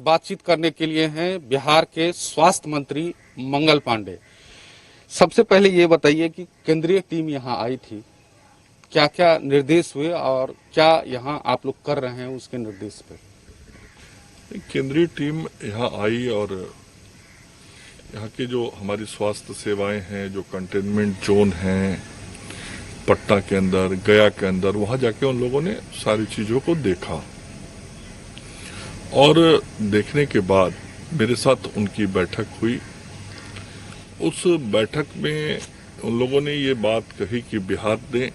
बातचीत करने के लिए हैं बिहार के स्वास्थ्य मंत्री मंगल पांडे। सबसे पहले ये बताइए कि केंद्रीय टीम यहाँ आई थी, क्या क्या निर्देश हुए और क्या यहाँ आप लोग कर रहे हैं उसके निर्देश पे? केंद्रीय टीम यहाँ आई और यहाँ के जो हमारी स्वास्थ्य सेवाएं हैं, जो कंटेनमेंट जोन हैं पटना के अंदर, गया के अंदर, वहां जाके उन लोगों ने सारी चीजों को देखा और देखने के बाद मेरे साथ उनकी बैठक हुई। उस बैठक में उन लोगों ने ये बात कही कि बिहार ने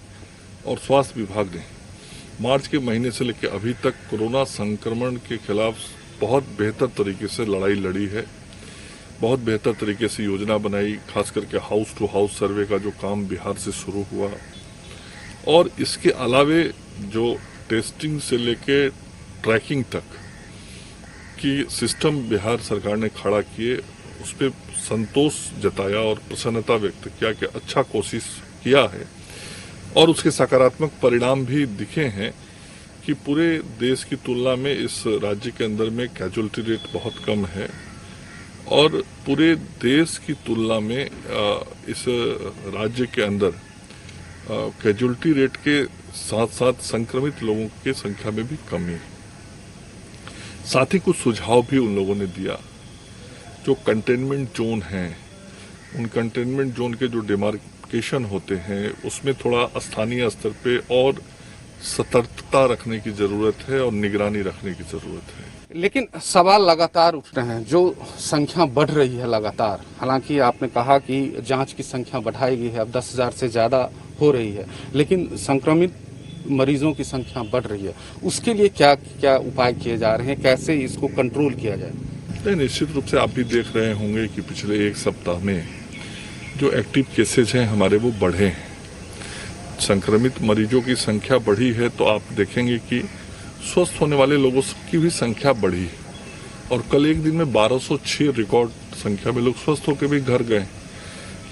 और स्वास्थ्य विभाग ने मार्च के महीने से लेकर अभी तक कोरोना संक्रमण के खिलाफ बहुत बेहतर तरीके से लड़ाई लड़ी है, बहुत बेहतर तरीके से योजना बनाई, खास करके हाउस टू हाउस सर्वे का जो काम बिहार से शुरू हुआ और इसके अलावे जो टेस्टिंग से लेके ट्रैकिंग तक की सिस्टम बिहार सरकार ने खड़ा किए, उस पर संतोष जताया और प्रसन्नता व्यक्त किया कि अच्छा कोशिश किया है और उसके सकारात्मक परिणाम भी दिखे हैं कि पूरे देश की तुलना में इस राज्य के अंदर में कैजुअलिटी रेट बहुत कम है और पूरे देश की तुलना में इस राज्य के अंदर कैजुअलिटी रेट के साथ साथ संक्रमित लोगों की संख्या में भी कमी है। साथ ही कुछ सुझाव भी उन लोगों ने दिया। जो कंटेनमेंट जोन हैं, उन कंटेनमेंट जोन के जो डिमार्केशन होते हैं उसमें थोड़ा स्थानीय स्तर पे और सतर्कता रखने की जरूरत है और निगरानी रखने की जरूरत है। लेकिन सवाल लगातार उठ रहे हैं, जो संख्या बढ़ रही है लगातार, हालांकि आपने कहा कि जांच की संख्या बढ़ाई गई है, अब 10,000 से ज्यादा हो रही है, लेकिन संक्रमित मरीजों की संख्या बढ़ रही है, उसके लिए क्या क्या उपाय किए जा रहे हैं, कैसे इसको कंट्रोल किया जाए? नहीं, निश्चित रूप से आप भी देख रहे होंगे कि पिछले एक सप्ताह में जो एक्टिव केसेज हैं हमारे वो बढ़े हैं, संक्रमित मरीजों की संख्या बढ़ी है, तो आप देखेंगे कि स्वस्थ होने वाले लोगों की भी संख्या बढ़ी और कल एक दिन में 1206 रिकॉर्ड संख्या में लोग स्वस्थ होकर भी घर गए।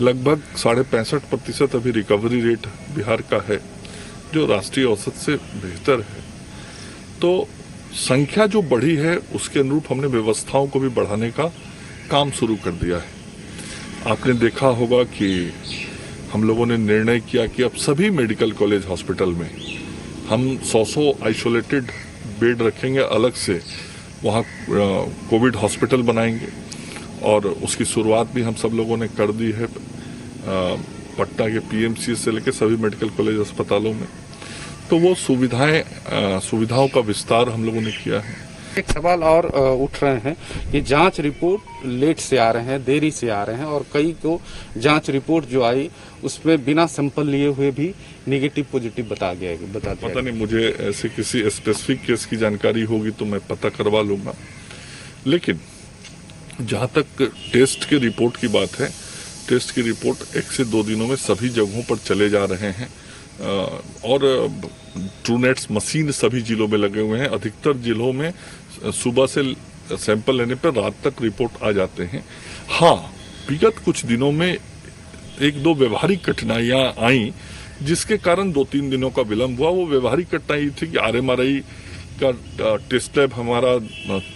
लगभग 65.5% अभी रिकवरी रेट बिहार का है, जो राष्ट्रीय औसत से बेहतर है। तो संख्या जो बढ़ी है उसके अनुरूप हमने व्यवस्थाओं को भी बढ़ाने का काम शुरू कर दिया है। आपने देखा होगा कि हम लोगों ने निर्णय किया कि अब सभी मेडिकल कॉलेज हॉस्पिटल में हम 100 आइसोलेटेड बेड रखेंगे, अलग से वहाँ कोविड हॉस्पिटल बनाएंगे और उसकी शुरुआत भी हम सब लोगों ने कर दी है पटना के पीएमसी से लेकर सभी मेडिकल कॉलेज अस्पतालों में। तो वो सुविधाओं का विस्तार हम लोगों ने किया है। एक सवाल और उठ रहे हैं कि जांच रिपोर्ट लेट से आ रहे हैं, देरी से आ रहे हैं और कई को जांच रिपोर्ट जो आई उसमें बिना सैंपल लिए हुए भी नेगेटिव पॉजिटिव बता दिया। पता नहीं, मुझे ऐसे किसी स्पेसिफिक केस की जानकारी होगी तो मैं पता करवा लूंगा, लेकिन जहां तक टेस्ट के रिपोर्ट की बात है, टेस्ट की रिपोर्ट 1 से 2 दिनों में सभी जगहों पर चले जा रहे हैं और ट्रूनेट्स मशीन सभी जिलों में लगे हुए हैं। अधिकतर जिलों में सुबह से सैंपल लेने पर रात तक रिपोर्ट आ जाते हैं। हाँ, विगत कुछ दिनों में 1-2 व्यवहारिक कठिनाइयां आई जिसके कारण 2-3 दिनों का विलंब हुआ। वो व्यवहारिक कठिनाई थी कि RMRI का टेस्ट लैब हमारा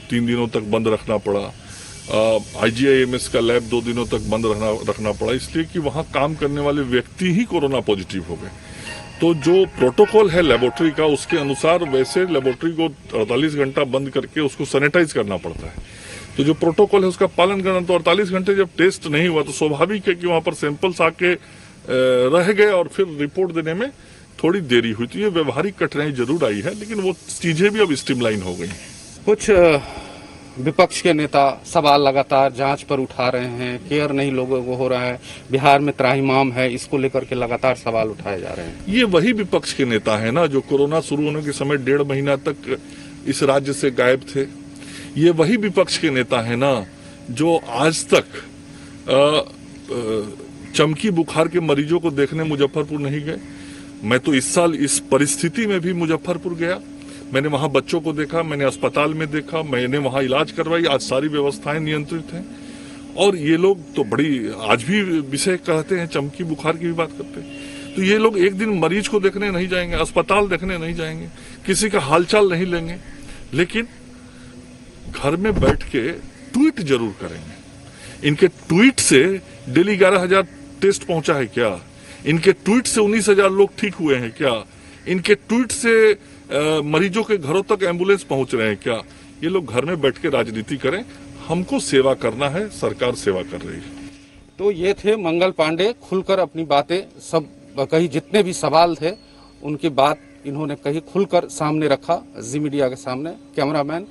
3 दिनों तक बंद रखना पड़ा, IGI-MS का लैब 2 दिनों तक बंद रखना पड़ा, इसलिए कि वहां काम करने वाले व्यक्ति ही कोरोना पॉजिटिव हो गए। तो जो प्रोटोकॉल है लेबोरेटरी का उसके अनुसार वैसे लेबोरेटरी को 48 घंटा बंद करके उसको सैनिटाइज करना पड़ता है। तो जो प्रोटोकॉल है उसका पालन करना, तो 48 घंटे जब टेस्ट नहीं हुआ तो स्वाभाविक है कि वहां पर सैंपल्स आके रह गए और फिर रिपोर्ट देने में थोड़ी देरी हुई। तो ये व्यवहारिक कठिनाई जरूर आई है, लेकिन वो चीजें भी अब स्ट्रीमलाइन हो गई। कुछ विपक्ष के नेता सवाल लगातार जांच पर उठा रहे हैं, केयर नहीं लोगों को हो रहा है, बिहार में त्राहिमाम है, इसको लेकर के लगातार सवाल उठाए जा रहे हैं। ये वही विपक्ष के नेता है ना जो कोरोना शुरू होने के समय 1.5 महीना तक इस राज्य से गायब थे। ये वही विपक्ष के नेता है ना जो आज तक चमकी बुखार के मरीजों को देखने मुजफ्फरपुर नहीं गए। मैं तो इस साल इस परिस्थिति में भी मुजफ्फरपुर गया, मैंने वहां बच्चों को देखा, मैंने अस्पताल में देखा, मैंने वहां इलाज करवाई। आज सारी व्यवस्थाएं नियंत्रित हैं और ये लोग तो बड़ी आज भी विषय कहते हैं, चमकी बुखार की भी बात करते हैं। तो ये लोग एक दिन मरीज को देखने नहीं जाएंगे, अस्पताल देखने नहीं जाएंगे, किसी का हालचाल नहीं लेंगे, लेकिन घर में बैठ के ट्वीट जरूर करेंगे। इनके ट्वीट से डेली 11,000 टेस्ट पहुंचा है क्या? इनके ट्वीट से 19,000 लोग ठीक हुए हैं क्या? इनके ट्वीट से मरीजों के घरों तक एम्बुलेंस पहुंच रहे हैं क्या? ये लोग घर में बैठ के राजनीति करें, हमको सेवा करना है, सरकार सेवा कर रही है। तो ये थे मंगल पांडे, खुलकर अपनी बातें सब कही, जितने भी सवाल थे उनकी बात इन्होंने कही, खुलकर सामने रखा जी मीडिया के सामने। कैमरामैन